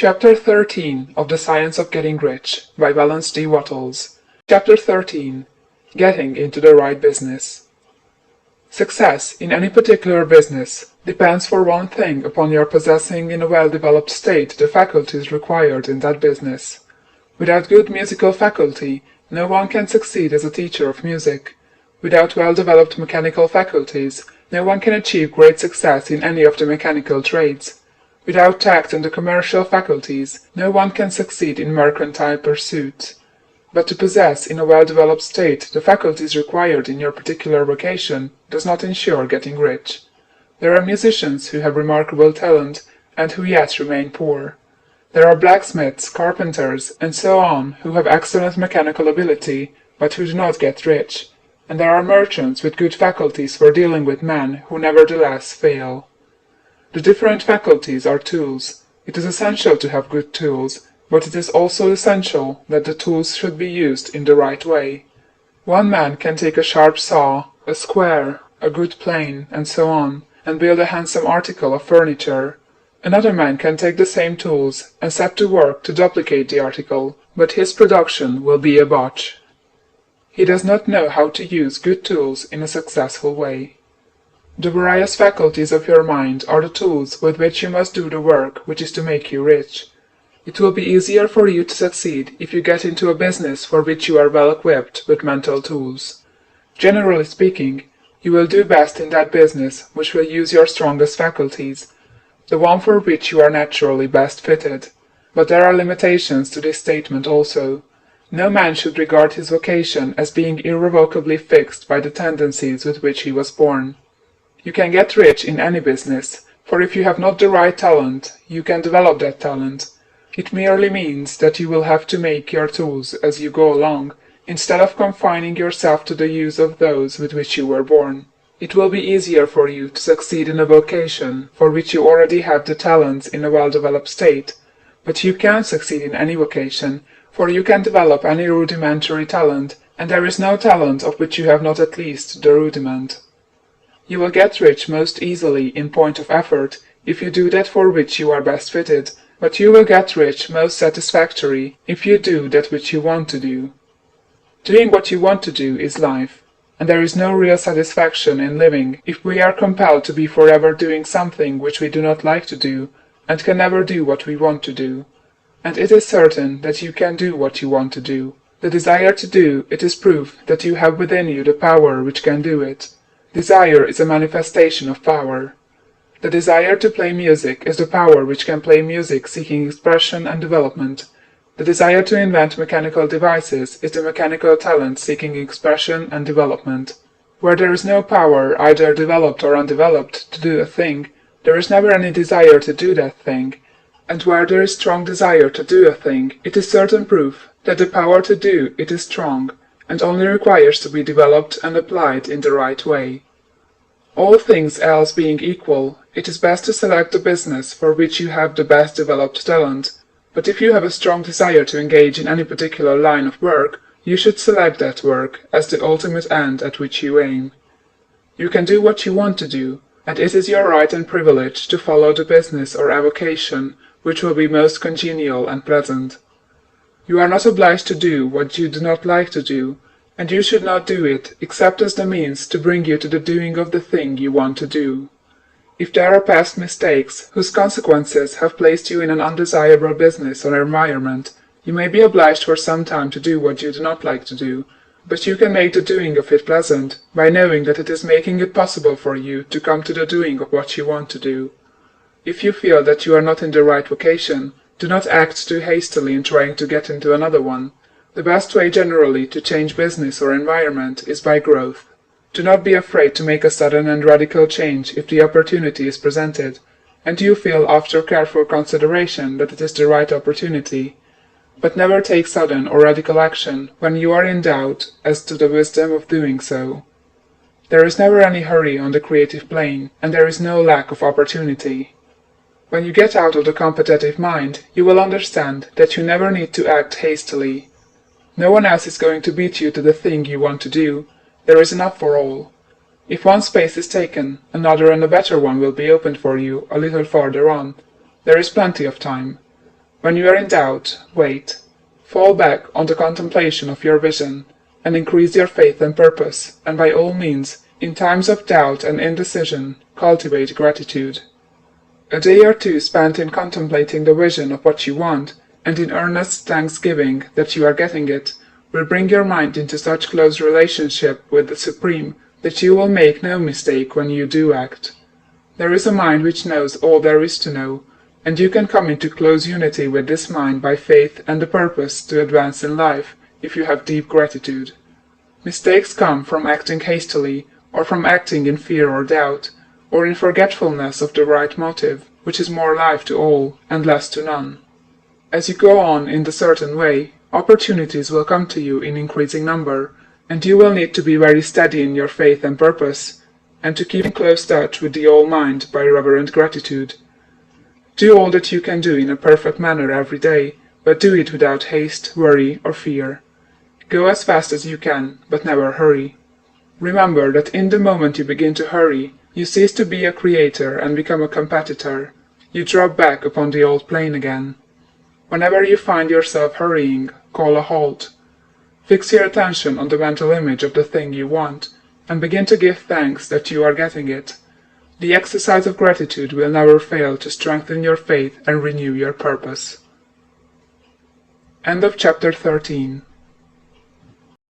Chapter 13 of The Science of Getting Rich by Valence D. Wattles. Chapter 13. Getting into the Right Business. Success in any particular business depends for one thing upon your possessing in a well-developed state the faculties required in that business. Without good musical faculty, no one can succeed as a teacher of music. Without well-developed mechanical faculties, no one can achieve great success in any of the mechanical trades. Without tact and the commercial faculties, no one can succeed in mercantile pursuits. But to possess in a well-developed state the faculties required in your particular vocation does not ensure getting rich. There are musicians who have remarkable talent, and who yet remain poor. There are blacksmiths, carpenters, and so on who have excellent mechanical ability, but who do not get rich. And there are merchants with good faculties for dealing with men who nevertheless fail. The different faculties are tools. It is essential to have good tools, but it is also essential that the tools should be used in the right way. One man can take a sharp saw, a square, a good plane, and so on, and build a handsome article of furniture. Another man can take the same tools and set to work to duplicate the article, but his production will be a botch. He does not know how to use good tools in a successful way. The various faculties of your mind are the tools with which you must do the work which is to make you rich. It will be easier for you to succeed if you get into a business for which you are well equipped with mental tools. Generally speaking, you will do best in that business which will use your strongest faculties, the one for which you are naturally best fitted. But there are limitations to this statement also. No man should regard his vocation as being irrevocably fixed by the tendencies with which he was born. You can get rich in any business, for if you have not the right talent, you can develop that talent. It merely means that you will have to make your tools as you go along, instead of confining yourself to the use of those with which you were born. It will be easier for you to succeed in a vocation for which you already have the talents in a well-developed state, but you can succeed in any vocation, for you can develop any rudimentary talent, and there is no talent of which you have not at least the rudiment. You will get rich most easily in point of effort if you do that for which you are best fitted, but you will get rich most satisfactory if you do that which you want to do. Doing what you want to do is life, and there is no real satisfaction in living if we are compelled to be forever doing something which we do not like to do, and can never do what we want to do. And it is certain that you can do what you want to do. The desire to do it is proof that you have within you the power which can do it. Desire is a manifestation of power. The desire to play music is the power which can play music seeking expression and development. The desire to invent mechanical devices is the mechanical talent seeking expression and development. Where there is no power, either developed or undeveloped, to do a thing, there is never any desire to do that thing. And where there is strong desire to do a thing, it is certain proof that the power to do it is strong, and only requires to be developed and applied in the right way. All things else being equal, it is best to select the business for which you have the best developed talent, but if you have a strong desire to engage in any particular line of work, you should select that work as the ultimate end at which you aim. You can do what you want to do, and it is your right and privilege to follow the business or avocation which will be most congenial and pleasant. You are not obliged to do what you do not like to do, and you should not do it except as the means to bring you to the doing of the thing you want to do. If there are past mistakes whose consequences have placed you in an undesirable business or environment, you may be obliged for some time to do what you do not like to do, but you can make the doing of it pleasant by knowing that it is making it possible for you to come to the doing of what you want to do. If you feel that you are not in the right vocation, do not act too hastily in trying to get into another one. The best way generally to change business or environment is by growth. Do not be afraid to make a sudden and radical change if the opportunity is presented, and you feel after careful consideration that it is the right opportunity. But never take sudden or radical action when you are in doubt as to the wisdom of doing so. There is never any hurry on the creative plane, and there is no lack of opportunity. When you get out of the competitive mind, you will understand that you never need to act hastily. No one else is going to beat you to the thing you want to do. There is enough for all. If one space is taken, another and a better one will be opened for you a little farther on. There is plenty of time. When you are in doubt, wait. Fall back on the contemplation of your vision, and increase your faith and purpose, and by all means, in times of doubt and indecision, cultivate gratitude. A day or two spent in contemplating the vision of what you want, and in earnest thanksgiving that you are getting it, will bring your mind into such close relationship with the Supreme that you will make no mistake when you do act. There is a mind which knows all there is to know, and you can come into close unity with this mind by faith and the purpose to advance in life if you have deep gratitude. Mistakes come from acting hastily, or from acting in fear or doubt, or in forgetfulness of the right motive, which is more life to all and less to none. As you go on in the certain way, opportunities will come to you in increasing number, and you will need to be very steady in your faith and purpose, and to keep in close touch with the All-Mind by reverent gratitude. Do all that you can do in a perfect manner every day, but do it without haste, worry, or fear. Go as fast as you can, but never hurry. Remember that in the moment you begin to hurry, you cease to be a creator and become a competitor. You drop back upon the old plane again. Whenever you find yourself hurrying, call a halt. Fix your attention on the mental image of the thing you want, and begin to give thanks that you are getting it. The exercise of gratitude will never fail to strengthen your faith and renew your purpose. End of chapter 13.